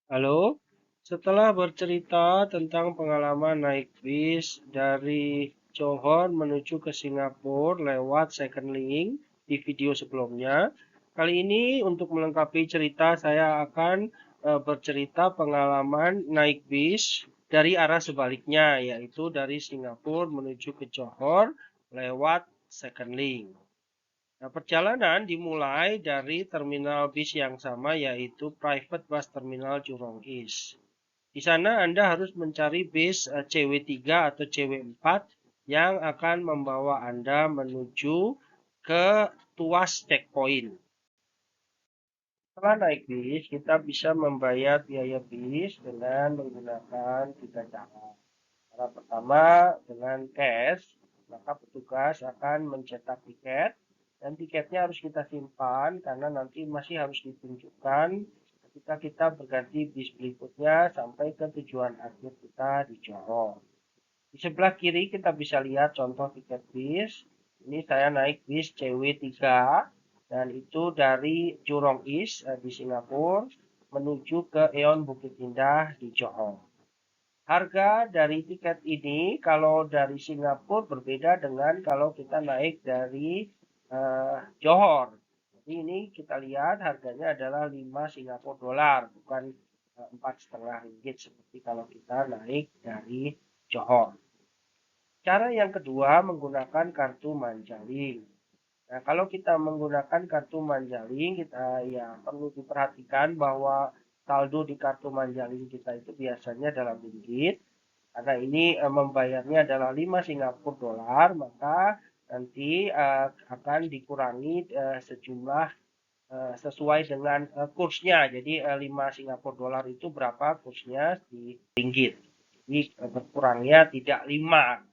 Halo, setelah bercerita tentang pengalaman naik bis dari Johor menuju ke Singapura lewat Secondlink di video sebelumnya, kali ini untuk melengkapi cerita saya akan bercerita pengalaman naik bis dari arah sebaliknya, yaitu dari Singapura menuju ke Johor lewat Secondlink. Nah, perjalanan dimulai dari terminal bis yang sama yaitu Private Bus Terminal Jurong East. Di sana Anda harus mencari bis CW3 atau CW4 yang akan membawa Anda menuju ke Tuas Checkpoint. Setelah naik bis, kita bisa membayar biaya bis dengan menggunakan tiga cara. Cara pertama dengan cash, maka petugas akan mencetak tiket dan tiketnya harus kita simpan karena nanti masih harus ditunjukkan ketika kita berganti bis berikutnya sampai ke tujuan akhir kita di Johor. Di sebelah kiri kita bisa lihat contoh tiket bis. Ini saya naik bis CW3 dan itu dari Jurong East di Singapura menuju ke Aeon Bukit Indah di Johor. Harga dari tiket ini kalau dari Singapura berbeda dengan kalau kita naik dari Johor. Jadi ini kita lihat harganya adalah 5 Singapura dolar, bukan 4,5 ringgit seperti kalau kita naik dari Johor. Cara yang kedua menggunakan kartu Manjalink. Nah, kalau kita menggunakan kartu Manjalink, kita ya perlu diperhatikan bahwa saldo di kartu Manjalink kita itu biasanya dalam ringgit. Karena ini membayarnya adalah 5 Singapura dolar, maka nanti akan dikurangi sejumlah sesuai dengan kursnya. Jadi 5 Singapura dolar itu berapa kursnya di ringgit. Jadi berkurangnya tidak 5.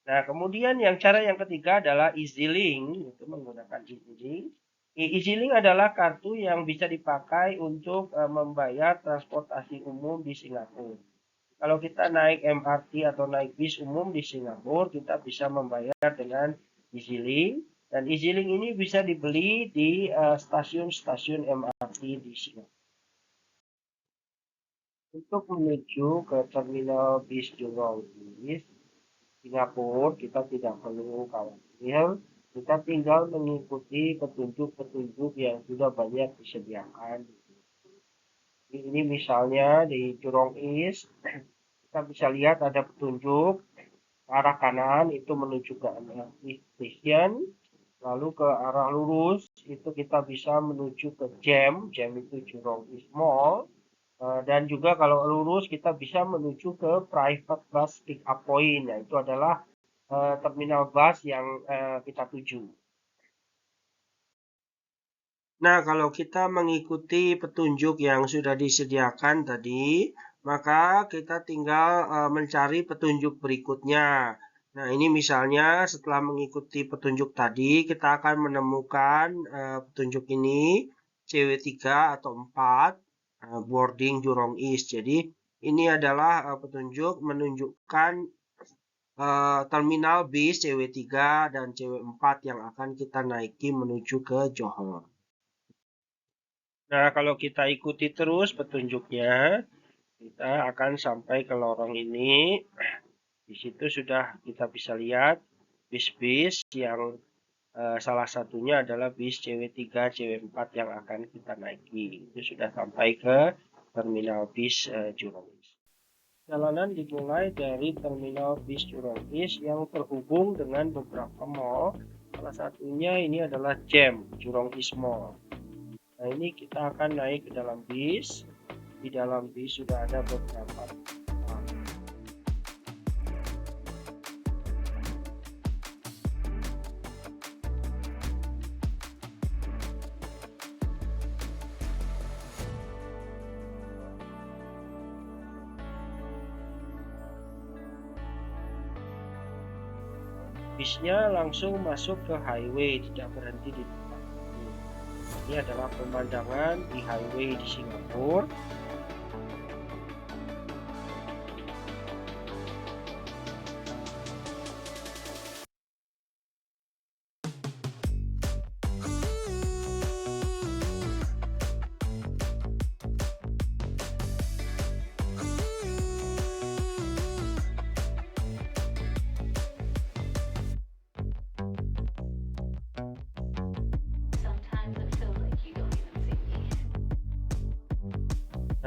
Nah, kemudian cara yang ketiga adalah EasyLink, itu menggunakan EasyLink. EasyLink adalah kartu yang bisa dipakai untuk membayar transportasi umum di Singapura. Kalau kita naik MRT atau naik bis umum di Singapura, kita bisa membayar dengan EasyLink. Dan EasyLink ini bisa dibeli di stasiun-stasiun MRT di Singapura. Untuk menuju ke terminal bis Jurong East, Singapura, kita tidak perlu khawatir. Kita tinggal mengikuti petunjuk-petunjuk yang sudah banyak disediakan. Ini misalnya di Jurong East, kita bisa lihat ada petunjuk arah kanan itu menuju ke MRT Station, lalu ke arah lurus itu kita bisa menuju ke JEM itu Jurong East Mall, dan juga kalau lurus kita bisa menuju ke Private Bus Pick Up Point, nah, itu adalah terminal bus yang kita tuju. Nah, kalau kita mengikuti petunjuk yang sudah disediakan tadi, maka kita tinggal mencari petunjuk berikutnya. Nah, ini misalnya setelah mengikuti petunjuk tadi, kita akan menemukan petunjuk ini CW3 atau 4 boarding Jurong East. Jadi, ini adalah petunjuk menunjukkan terminal bis CW3 dan CW4 yang akan kita naiki menuju ke Johor. Nah, kalau kita ikuti terus petunjuknya, kita akan sampai ke lorong ini. Di situ sudah kita bisa lihat bis-bis yang salah satunya adalah bis CW3, CW4 yang akan kita naiki. Itu sudah sampai ke terminal bis Jurong East. Perjalanan dimulai dari terminal bis Jurong East yang terhubung dengan beberapa mall. Salah satunya ini adalah JEM, Jurong East Mall. Nah, ini kita akan naik ke dalam bis. Di dalam bis sudah ada beberapa bisnya langsung masuk ke highway, tidak berhenti di tempat ini. Ini adalah pemandangan di highway di Singapura.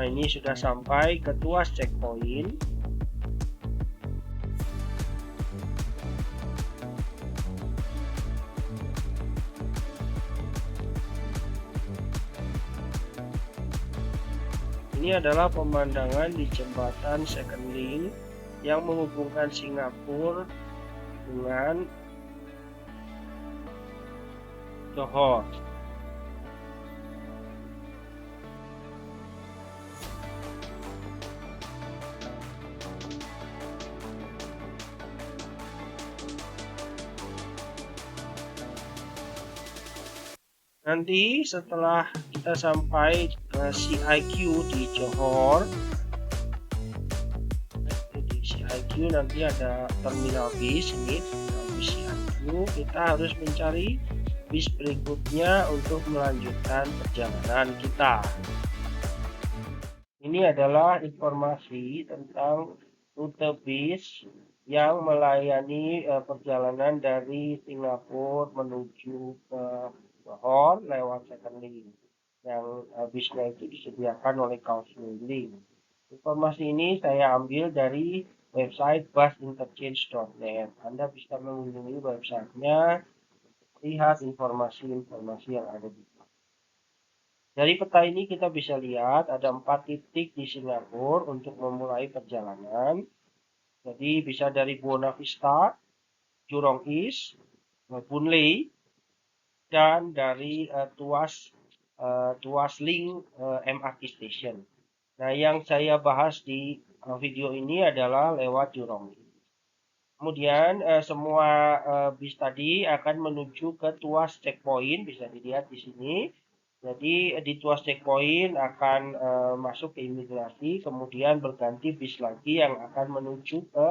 Nah, ini sudah sampai ke Tuas checkpoint. Ini adalah pemandangan di jembatan Second Link yang menghubungkan Singapura dengan Johor. Nanti setelah kita sampai ke CIQ di Johor, di CIQ nanti ada terminal bis, ini terminal bis CIQ. Kita harus mencari bis berikutnya untuk melanjutkan perjalanan kita. Ini adalah informasi tentang rute bis yang melayani perjalanan dari Singapura menuju ke Johor lewat Second Link, yang bisnya itu disediakan oleh Kaohsiung. Informasi ini saya ambil dari website businterchange.net. Anda bisa mengunjungi websitenya, lihat informasi-informasi yang ada di sana. Dari peta ini kita bisa lihat ada 4 titik di Singapura untuk memulai perjalanan. Jadi bisa dari Buona Vista, Jurong East, Boon Lay, dan dari Tuas Link MRT Station. Nah, yang saya bahas di video ini adalah lewat Jurong. Kemudian semua bis tadi akan menuju ke Tuas Checkpoint, bisa dilihat di sini. Jadi di Tuas Checkpoint akan masuk ke imigrasi, kemudian berganti bis lagi yang akan menuju ke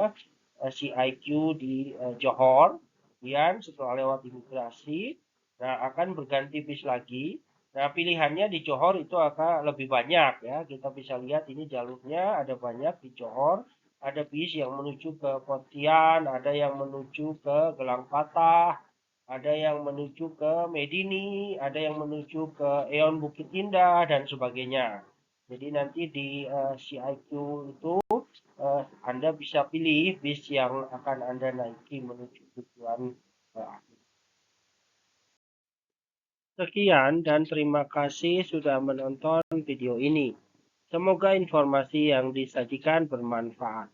CIQ di Johor. Kemudian setelah lewat imigrasi, nah akan berganti bis lagi. Nah, pilihannya di Johor itu akan lebih banyak ya. Kita bisa lihat ini jalurnya ada banyak di Johor. Ada bis yang menuju ke Pontian, ada yang menuju ke Gelang Patah, ada yang menuju ke Medini, ada yang menuju ke Eon Bukit Indah, dan sebagainya. Jadi nanti di CIQ itu Anda bisa pilih bis yang akan Anda naiki menuju tujuan akhir. Sekian dan terima kasih sudah menonton video ini. Semoga informasi yang disajikan bermanfaat.